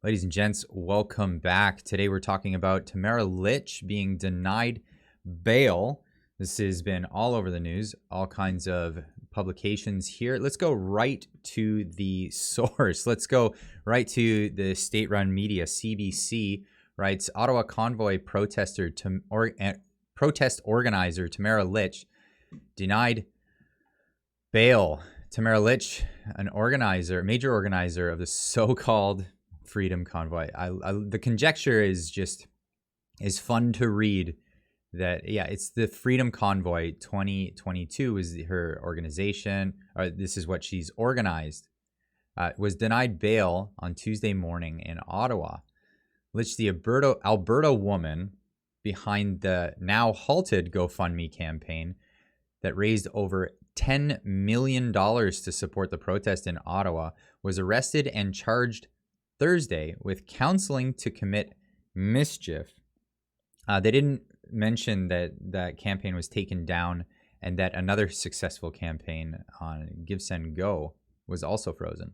Ladies and gents, welcome back. Today we're talking about Tamara Lich being denied bail. This has been all over the news, all kinds of publications here. Let's go right to the source. Let's go right to the state-run media. CBC writes, Ottawa convoy protest organizer Tamara Lich denied bail. Tamara Lich, an organizer, major organizer of the so-called Freedom Convoy. The conjecture is fun to read. That it's the Freedom Convoy 2022 is her organization. This is what she's organized. Was denied bail on Tuesday morning in Ottawa. Lich, the Alberta woman behind the now halted GoFundMe campaign that raised over $10 million to support the protest in Ottawa, was arrested and charged Thursday with counseling to commit mischief. They didn't mention that that campaign was taken down and that another successful campaign on GiveSendGo was also frozen.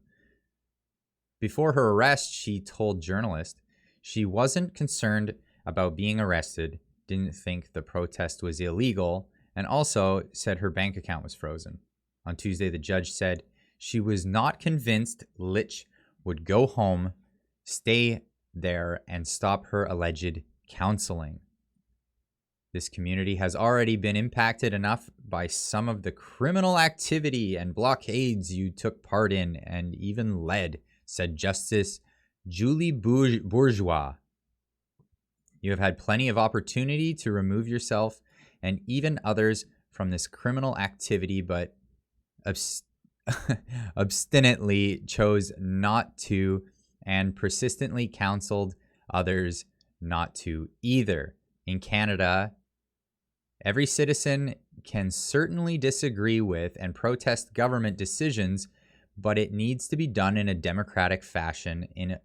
Before her arrest, she told journalists she wasn't concerned about being arrested, didn't think the protest was illegal, and also said her bank account was frozen. On Tuesday, the judge said she was not convinced Lich would go home, stay there, and stop her alleged counseling. This community has already been impacted enough by some of the criminal activity and blockades you took part in and even led, said Justice Julie Bourgeois. You have had plenty of opportunity to remove yourself and even others from this criminal activity, but obstinately chose not to and persistently counseled others not to either. In Canada, every citizen can certainly disagree with and protest government decisions, but it needs to be done in a democratic fashion in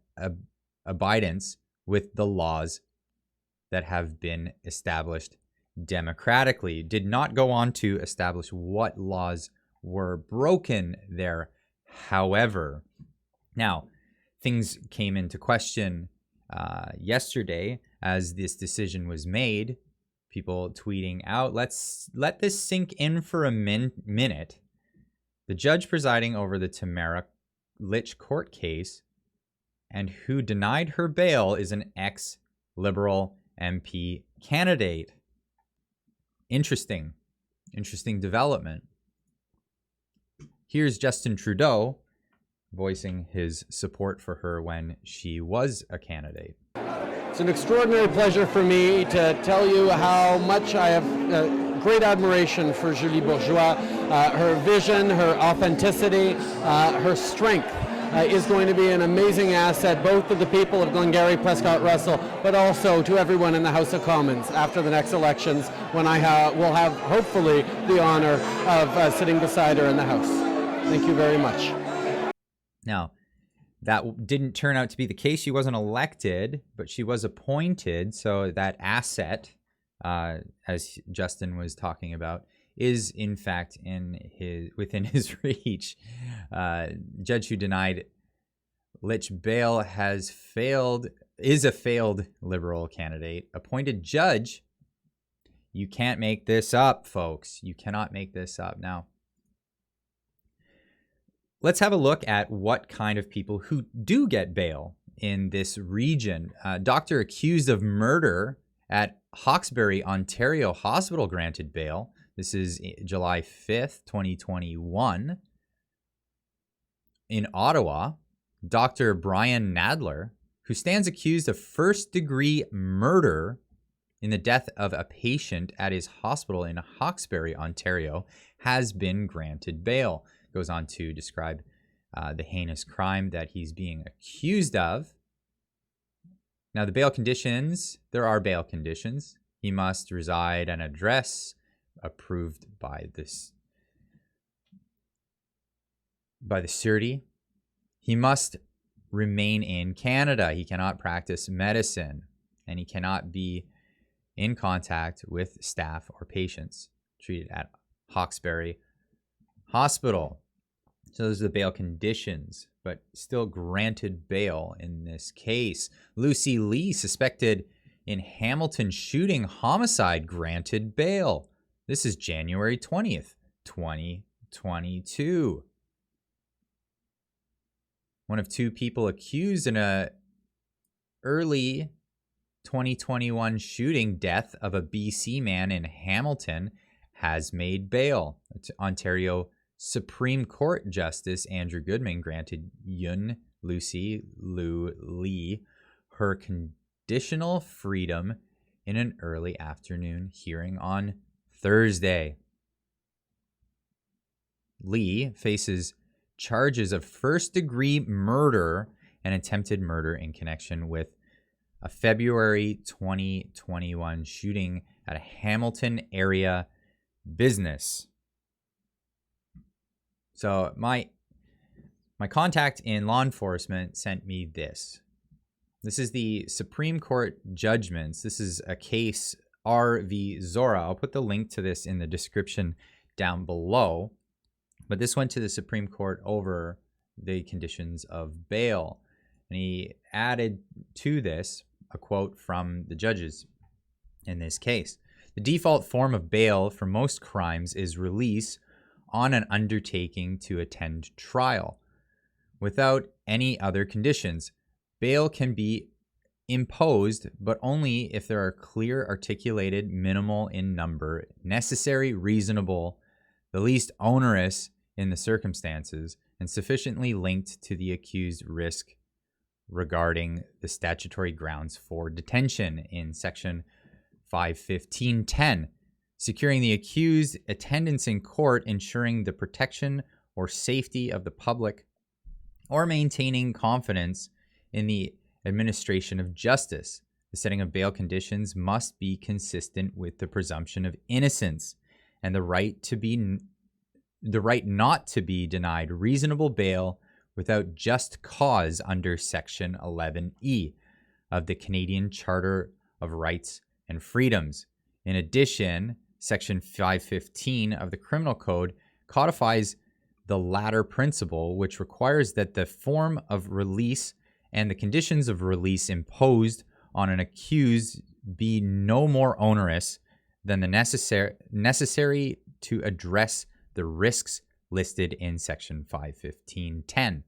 abidance with the laws that have been established democratically. Did not go on to establish what laws were broken there, however. Now, things came into question yesterday as this decision was made. People tweeting out, let's let this sink in for a minute. The judge presiding over the Tamara Lich court case and who denied her bail is an ex-Liberal MP candidate. Interesting development. Here's Justin Trudeau voicing his support for her when she was a candidate. It's an extraordinary pleasure for me to tell you how much I have great admiration for Julie Bourgeois. Her vision, her authenticity, her strength is going to be an amazing asset both to the people of Glengarry, Prescott, Russell, but also to everyone in the House of Commons after the next elections when I will have hopefully the honor of sitting beside her in the House. Thank you very much. Now, that didn't turn out to be the case. She wasn't elected, but she was appointed. So that asset, as Justin was talking about, is in fact within his reach. Judge who denied Lich bail is a failed Liberal candidate. Appointed judge. You can't make this up, folks. You cannot make this up. Now, let's have a look at what kind of people who do get bail in this region. Doctor accused of murder at Hawkesbury, Ontario hospital granted bail. This is July 5th, 2021. In Ottawa, Dr. Brian Nadler, who stands accused of first-degree murder in the death of a patient at his hospital in Hawkesbury, Ontario, has been granted bail. Goes on to describe the heinous crime that he's being accused of. Now, the bail conditions, there are bail conditions. He must reside at an address approved by the surety. He must remain in Canada. He cannot practice medicine, and he cannot be in contact with staff or patients treated at Hawkesbury Hospital. So those are the bail conditions. but still granted bail in this case. Lucy Lee, suspected in Hamilton shooting homicide, granted bail. This is January 20th, 2022. One of two people accused in a early 2021 shooting death of a BC man in Hamilton has made bail. Ontario Supreme Court Justice Andrew Goodman granted Yun Lucy Lu Lee her conditional freedom in an early afternoon hearing on Thursday. Lee faces charges of first-degree murder and attempted murder in connection with a February 2021 shooting at a Hamilton area business. So my contact in law enforcement sent me this. This is the Supreme Court judgments. This is a case R.V. Zora. I'll put the link to this in the description down below. But this went to the Supreme Court over the conditions of bail. And he added to this a quote from the judges in this case. The default form of bail for most crimes is release on an undertaking to attend trial without any other conditions. Bail can be imposed, but only if there are clear, articulated, minimal in number, necessary, reasonable, the least onerous in the circumstances, and sufficiently linked to the accused risk regarding the statutory grounds for detention in Section 515.10, securing the accused attendance in court, ensuring the protection or safety of the public, or maintaining confidence in the administration of justice. The setting of bail conditions must be consistent with the presumption of innocence and the right not to be denied reasonable bail without just cause under Section 11E of the Canadian Charter of Rights and Freedoms. In addition, Section 515 of the Criminal Code codifies the latter principle, which requires that the form of release and the conditions of release imposed on an accused be no more onerous than the necessary to address the risks listed in Section 515.10.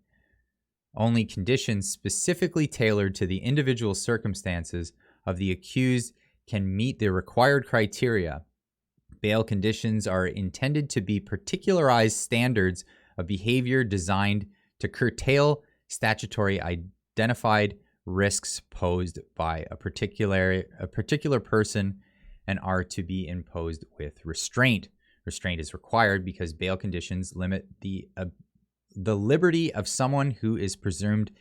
Only conditions specifically tailored to the individual circumstances of the accused can meet the required criteria. Bail conditions are intended to be particularized standards of behavior designed to curtail statutory identified risks posed by a particular person and are to be imposed with restraint. Restraint is required because bail conditions limit the liberty of someone who is presumed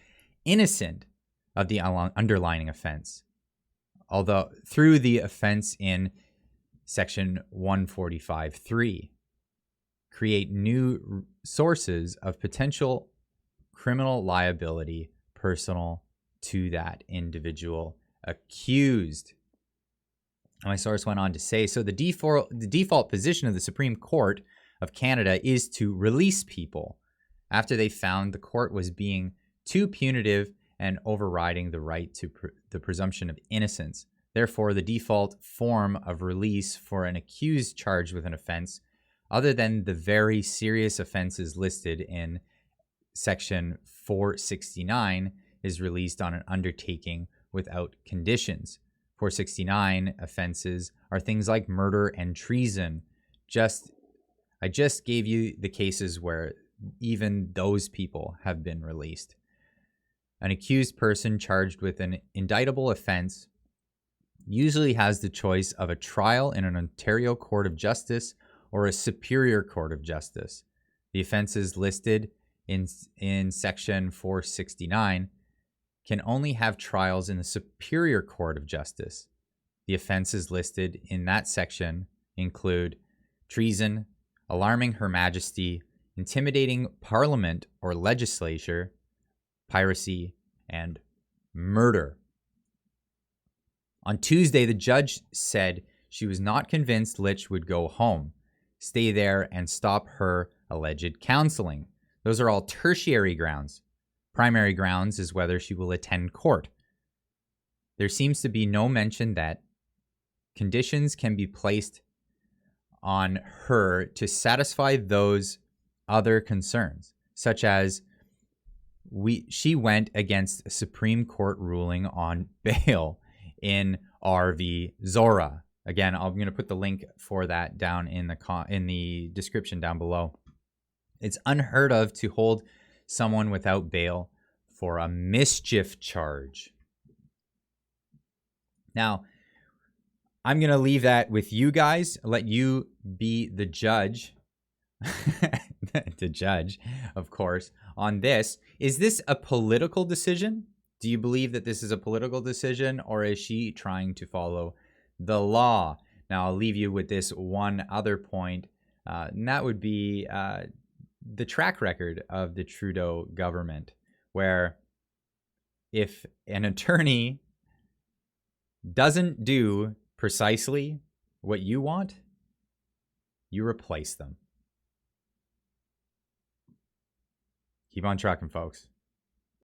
innocent of the underlying offense, although through the offense in Section 145.3, create new sources of potential criminal liability personal to that individual accused. My source went on to say, so the default position of the Supreme Court of Canada is to release people after they found the court was being too punitive and overriding the right to the presumption of innocence. Therefore, the default form of release for an accused charged with an offense, other than the very serious offenses listed in Section 469, is released on an undertaking without conditions. 469 offenses are things like murder and treason. I just gave you the cases where even those people have been released. An accused person charged with an indictable offense usually has the choice of a trial in an Ontario Court of Justice or a Superior Court of Justice. The offenses listed in Section 469 can only have trials in the Superior Court of Justice. The offenses listed in that section include treason, alarming Her Majesty, intimidating Parliament or legislature, piracy, and murder. On Tuesday, the judge said she was not convinced Litch would go home, stay there, and stop her alleged counseling. Those are all tertiary grounds. primary grounds is whether she will attend court. There seems to be no mention that conditions can be placed on her to satisfy those other concerns, such as she went against a Supreme Court ruling on bail in RV Zora. Again, I'm going to put the link for that down in the description down below. It's unheard of to hold someone without bail for a mischief charge. Now, I'm going to leave that with you guys, let you be the judge, the judge, of course, on this. Is this a political decision? Do you believe that this is a political decision, or is she trying to follow the law? Now, I'll leave you with this one other point, and that would be the track record of the Trudeau government, where if an attorney doesn't do precisely what you want, you replace them. Keep on trucking, folks.